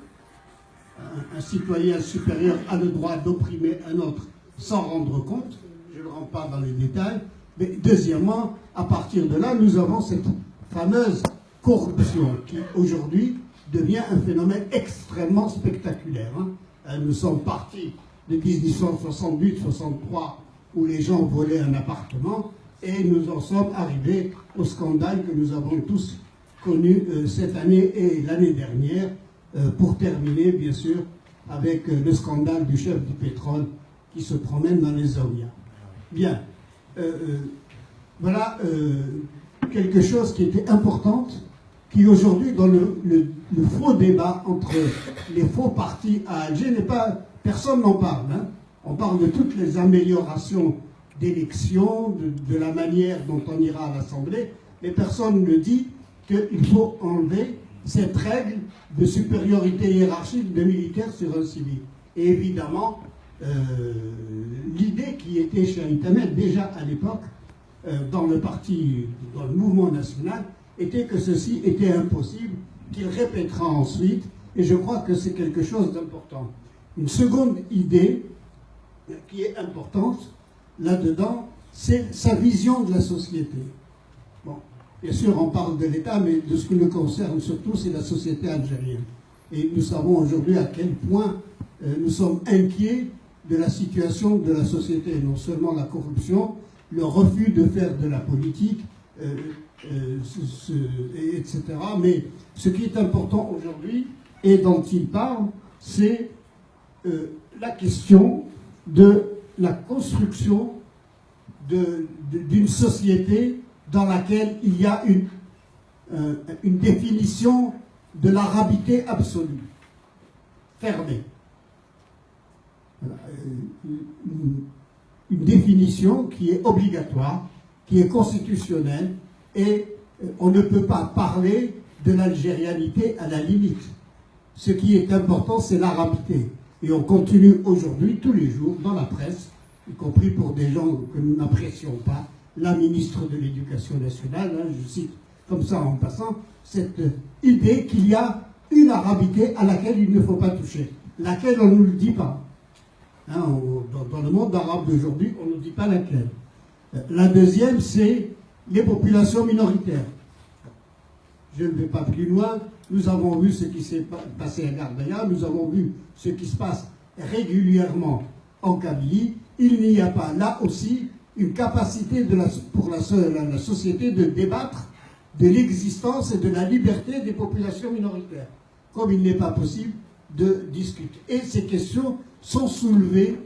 Speaker 12: Un citoyen supérieur a le droit d'opprimer un autre sans rendre compte. Je ne rentre pas dans les détails. Mais deuxièmement, à partir de là, nous avons cette fameuse corruption qui, aujourd'hui, devient un phénomène extrêmement spectaculaire. Hein. Nous sommes partis de 1868-63 où les gens volaient un appartement et nous en sommes arrivés au scandale que nous avons tous connu cette année et l'année dernière, pour terminer bien sûr avec le scandale du chef du pétrole qui se promène dans les Zaouïas. Bien, voilà quelque chose qui était important, qui aujourd'hui dans le faux débat entre les faux partis à Alger n'est pas... Personne n'en parle. Hein. On parle de toutes les améliorations d'élections, de la manière dont on ira à l'Assemblée, mais personne ne dit qu'il faut enlever cette règle de supériorité hiérarchique de militaires sur un civil. Et évidemment, l'idée qui était chez Aït Ahmed déjà à l'époque, dans le parti, dans le mouvement national, était que ceci était impossible, qu'il répétera ensuite, et je crois que c'est quelque chose d'important. Une seconde idée qui est importante là-dedans, c'est sa vision de la société. Bon, bien sûr, on parle de l'État, mais de ce qui nous concerne surtout, c'est la société algérienne. Et nous savons aujourd'hui à quel point nous sommes inquiets de la situation de la société, non seulement la corruption, le refus de faire de la politique, etc. Mais ce qui est important aujourd'hui, et dont il parle, c'est la question de la construction d'une société dans laquelle il y a une définition de l'arabité absolue, fermée. Une définition qui est obligatoire qui est constitutionnel, et on ne peut pas parler de l'algérianité à la limite. Ce qui est important, c'est l'arabité. Et on continue aujourd'hui, tous les jours, dans la presse, y compris pour des gens que nous n'apprécions pas, la ministre de l'Éducation nationale, hein, je cite comme ça en passant, cette idée qu'il y a une arabité à laquelle il ne faut pas toucher, laquelle on ne nous le dit pas. Hein, dans le monde arabe d'aujourd'hui, on ne nous dit pas laquelle. La deuxième, c'est les populations minoritaires. Je ne vais pas plus loin. Nous avons vu ce qui s'est passé à Gardaya, nous avons vu ce qui se passe régulièrement en Kabylie. Il n'y a pas là aussi une capacité pour la société de débattre de l'existence et de la liberté des populations minoritaires, comme il n'est pas possible de discuter. Et ces questions sont soulevées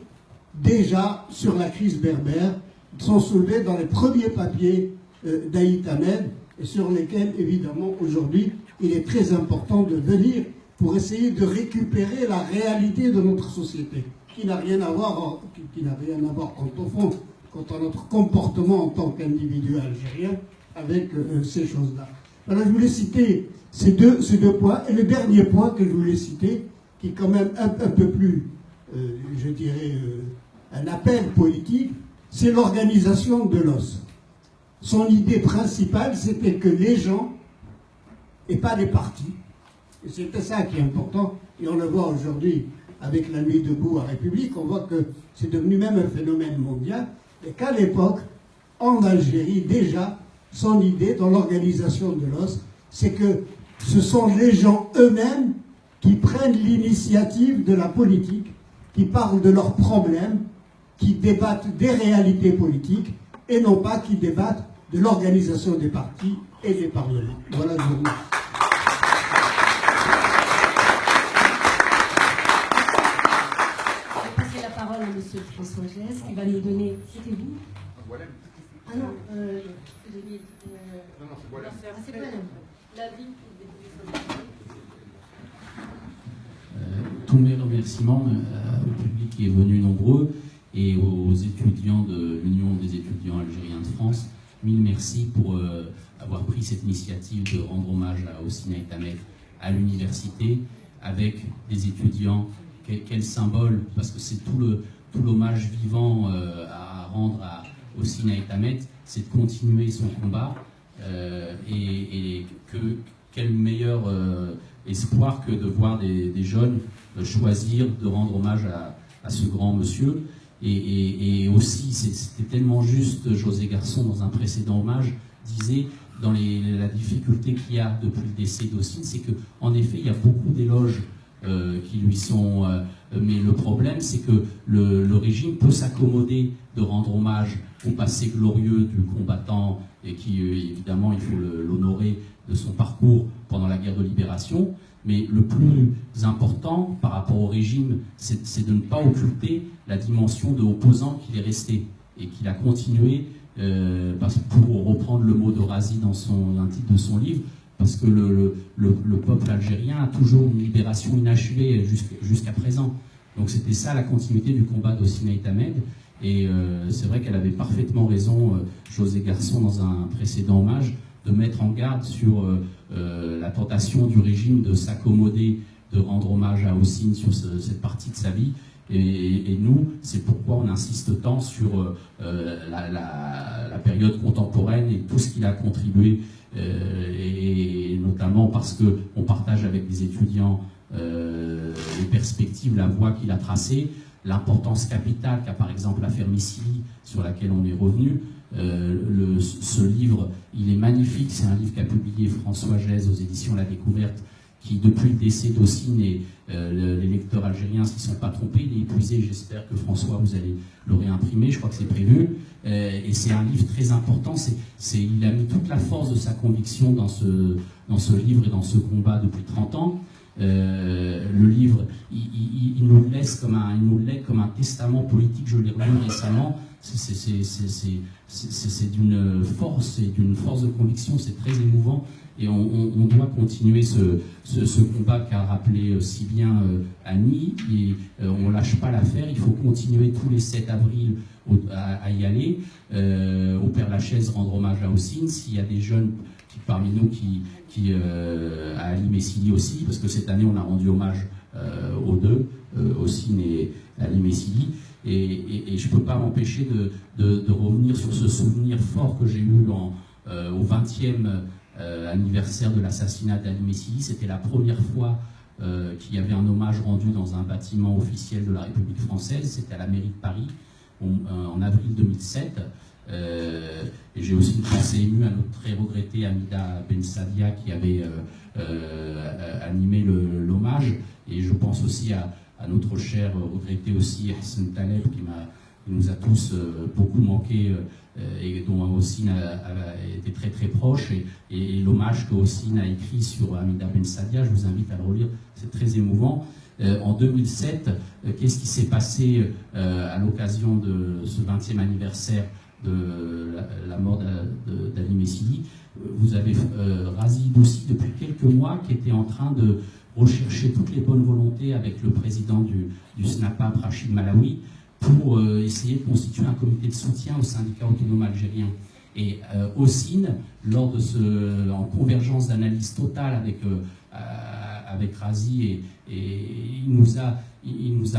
Speaker 12: déjà sur la crise berbère, sont soulevées dans les premiers papiers d'Aït Ahmed, et sur lesquels, évidemment, aujourd'hui, il est très important de venir pour essayer de récupérer la réalité de notre société, qui n'a rien à voir, quant à notre comportement en tant qu'individu algérien avec ces choses-là. Voilà, je voulais citer ces deux points. Et le dernier point que je voulais citer, qui est quand même un peu plus, je dirais, un appel politique, c'est l'organisation de l'os. Son idée principale, c'était que les gens, et pas les partis, et c'était ça qui est important, et on le voit aujourd'hui avec la nuit debout à République, on voit que c'est devenu même un phénomène mondial, et qu'à l'époque, en Algérie, déjà, son idée dans l'organisation de l'os, c'est que ce sont les gens eux-mêmes qui prennent l'initiative de la politique, qui parlent de leurs problèmes, qui débattent des réalités politiques, et non pas qui débattent de l'organisation des partis et des parlements. Voilà, je vous remercie.
Speaker 2: Je vais passer la parole à M. François Gès, qui va nous donner... C'était vous? Ah non,
Speaker 8: c'est Boilem.
Speaker 2: C'est Boilem. L'avis
Speaker 3: tous mes remerciements au public qui est venu nombreux et aux étudiants de l'Union des étudiants algériens de France. Mille merci pour avoir pris cette initiative de rendre hommage à Hossein Aït Ahmed à l'université avec des étudiants. Quel symbole, parce que c'est tout l'hommage vivant à rendre à Hossein Aït Ahmed, c'est de continuer son combat et quel meilleur espoir que de voir des jeunes choisir de rendre hommage à ce grand monsieur. Et aussi, c'était tellement juste, José Garçon, dans un précédent hommage, disait, dans la difficulté qu'il y a depuis le décès d'Hossein, c'est qu'en effet, il y a beaucoup d'éloges qui lui sont... mais le problème, c'est que le régime peut s'accommoder de rendre hommage au passé glorieux du combattant, et qui, évidemment, il faut l'honorer de son parcours pendant la guerre de libération. Mais le plus important par rapport au régime, c'est de ne pas occulter la dimension de opposant qu'il est resté et qu'il a continué, parce que pour reprendre le mot de Razi dans un titre de son livre, parce que le peuple algérien a toujours une libération inachevée jusqu'à présent. Donc c'était ça la continuité du combat d'Hossein Aït Ahmed. Et c'est vrai qu'elle avait parfaitement raison, José Garçon, dans un précédent hommage, de mettre en garde sur la tentation du régime de s'accommoder, de rendre hommage à Hossein sur cette partie de sa vie. Et nous, c'est pourquoi on insiste tant sur la période contemporaine et tout ce qu'il a contribué, et notamment parce qu'on partage avec des étudiants les perspectives, la voie qu'il a tracée, l'importance capitale qu'a par exemple l'affaire Missili, sur laquelle on est revenu. Ce livre, il est magnifique, c'est un livre qu'a publié François Gès aux éditions La Découverte, qui depuis le décès d'Hossein, et les lecteurs algériens s'y sont pas trompés, il est épuisé, j'espère que François vous allez le réimprimer, je crois que c'est prévu, et c'est un livre très important, il a mis toute la force de sa conviction dans ce livre et dans ce combat depuis 30 ans, Le livre, il nous le laisse comme il nous lègue comme un testament politique. Je l'ai relu récemment. C'est d'une force et d'une force de conviction. C'est très émouvant. Et on doit continuer ce combat qu'a rappelé si bien Annie. Et on ne lâche pas l'affaire. Il faut continuer tous les 7 avril à y aller. Au Père Lachaise, rendre hommage à Hossein. S'il y a des jeunes parmi nous à Ali Messili aussi, parce que cette année on a rendu hommage aux deux, Hossein et Ali Messili. Et je ne peux pas m'empêcher de revenir sur ce souvenir fort que j'ai eu au 20e anniversaire de l'assassinat d'Ali Messili. C'était la première fois qu'il y avait un hommage rendu dans un bâtiment officiel de la République française. C'était à la mairie de Paris en avril 2007. Et j'ai aussi une pensée émue à notre très regrettée Hamida Ben Sadia qui avait animé l'hommage. Et je pense aussi à notre cher regretté aussi Hassan Taleb qui nous a tous beaucoup manqué et dont Hossein a été très très proche. Et l'hommage que Hossein a écrit sur Hamida Ben Sadia, je vous invite à le relire, c'est très émouvant. En 2007, qu'est-ce qui s'est passé à l'occasion de ce 20e anniversaire de la mort d'Ali Messili? Vous avez Razi Boussi depuis quelques mois qui était en train de rechercher toutes les bonnes volontés avec le président du SNAPAP, Rachid Malawi, pour essayer de constituer un comité de soutien au syndicat autonome algérien. Et Hossein, en convergence d'analyse totale avec Razi, il nous a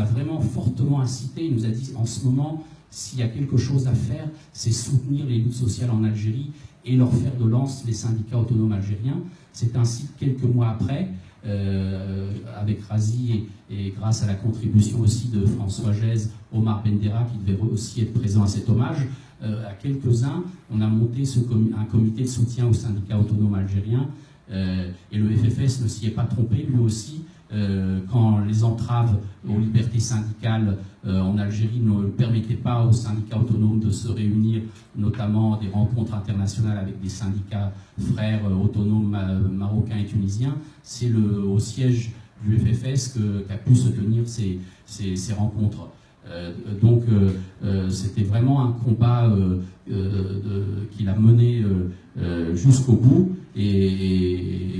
Speaker 3: vraiment fortement incité. Il nous a dit, en ce moment, s'il y a quelque chose à faire, c'est soutenir les luttes sociales en Algérie et leur faire de lance les syndicats autonomes algériens. C'est ainsi que quelques mois après, avec Razi et grâce à la contribution aussi de François Gèze, Omar Bendera, qui devait aussi être présent à cet hommage, à quelques-uns, on a monté un comité de soutien aux syndicats autonomes algériens. Et le FFS ne s'y est pas trompé, lui aussi, quand les entraves aux libertés syndicales en Algérie ne permettaient pas aux syndicats autonomes de se réunir, notamment des rencontres internationales avec des syndicats frères autonomes marocains et tunisiens. C'est au siège du FFS qu'a pu se tenir ces rencontres. Donc c'était vraiment un combat qu'il a mené jusqu'au bout et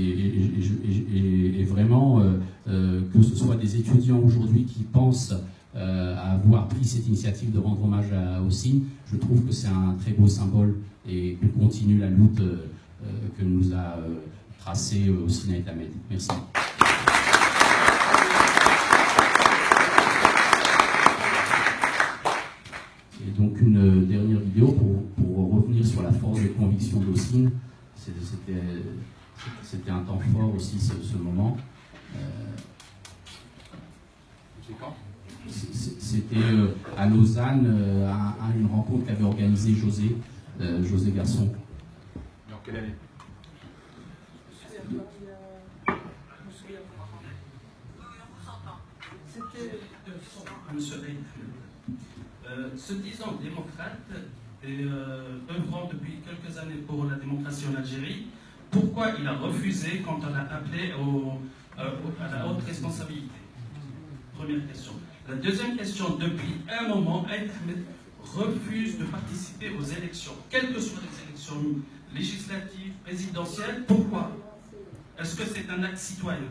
Speaker 3: vraiment que ce soit des étudiants aujourd'hui qui pensent à avoir pris cette initiative de rendre hommage à Hossein, je trouve que c'est un très beau symbole et qu'on continue la lutte que nous a tracée Hossein Aït Ahmed. Merci. Et donc une dernière vidéo pour revenir sur la force de conviction d'Hossein. C'était un temps fort aussi ce moment. C'était à Lausanne, une rencontre qu'avait organisée José Garçon.
Speaker 8: En quelle année?
Speaker 13: Monsieur se disant démocrate et œuvrant depuis quelques années pour la démocratie en Algérie, pourquoi il a refusé quand on a appelé à la haute responsabilité? Première question. La deuxième question, depuis un moment, Aït Ahmed refuse de participer aux élections, quelles que soient les élections législatives, présidentielles. Pourquoi? Est-ce que c'est un acte citoyen?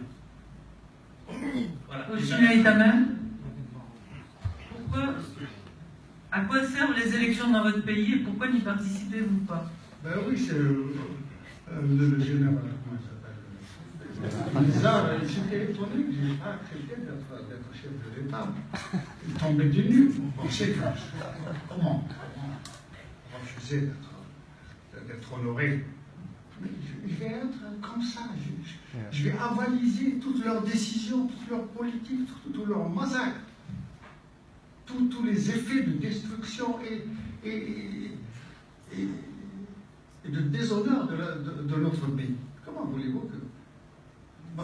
Speaker 13: Voilà.
Speaker 14: Aït Ahmed, pourquoi, à quoi servent les élections dans votre pays et pourquoi n'y participez-vous pas?
Speaker 6: Ben oui, c'est le général, comment il s'appelle? Bizarre, j'étais étonné que je n'ai pas accepté d'être chef de l'État. Il tombait du nu. Vous pensez que comment refuser d'être honoré? Mais je vais être comme ça. Je vais avaliser toutes leurs décisions, toutes leurs politiques, tous leurs massacres, tous les effets de destruction et de déshonneur de notre pays. Comment voulez-vous que...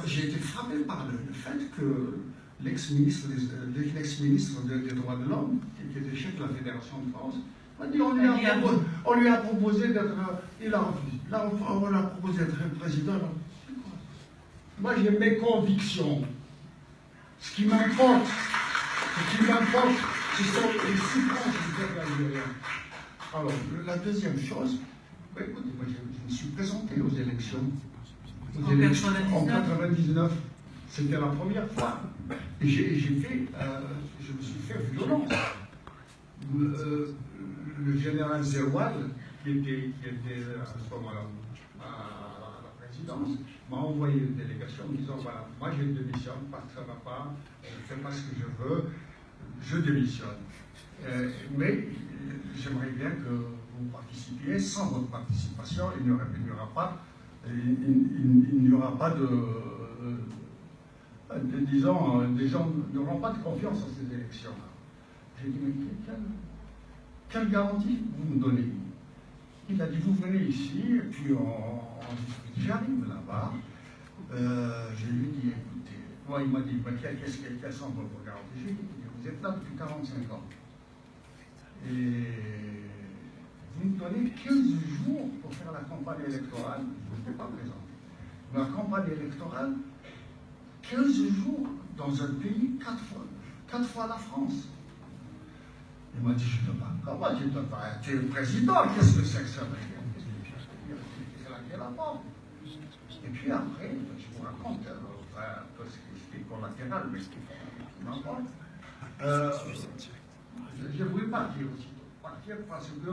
Speaker 6: J'ai été frappé par le fait que l'ex-ministre des droits de l'homme, qui était chef de la Fédération de France, m'a dit on lui a proposé d'être... Il a refusé. Là, on lui a proposé d'être président. Moi, j'ai mes convictions. Ce qui m'importe, ce sont les souffrances du peuple algérien. Alors, la deuxième chose, écoutez, moi, je me suis présenté aux élections. En 99, c'était la première fois. Et je me suis fait violence. Le général Zerwal, qui était à ce moment-là à la présidence, m'a envoyé une délégation en disant voilà, moi je démissionne parce que ça ne va pas, je ne fais pas ce que je veux, je démissionne. Mais j'aimerais bien que vous participiez. Sans votre participation, il n'y aura pas de disons, des gens n'auront pas de confiance en ces élections-là. J'ai dit, mais quelle garantie vous me donnez? Il a dit, vous venez ici, et puis on discute. J'arrive là-bas, je lui ai dit, écoutez, moi il m'a dit, quelles sont vos garanties? J'ai dit, vous êtes là depuis 45 ans. Et vous me donnez 15 jours pour faire la campagne électorale. Je ne peux pas présenter. La campagne électorale, 15 jours dans un pays, 4 fois la France. Il m'a dit, je ne peux pas. Comment tu ne peux pas? Tu es le président, qu'est-ce que c'est que ça? C'est là qui est la porte. Et puis après, je vous raconte un peu ce qui est collatéral, mais ce qui est n'importe. Je voulais partir aussi. Partir parce que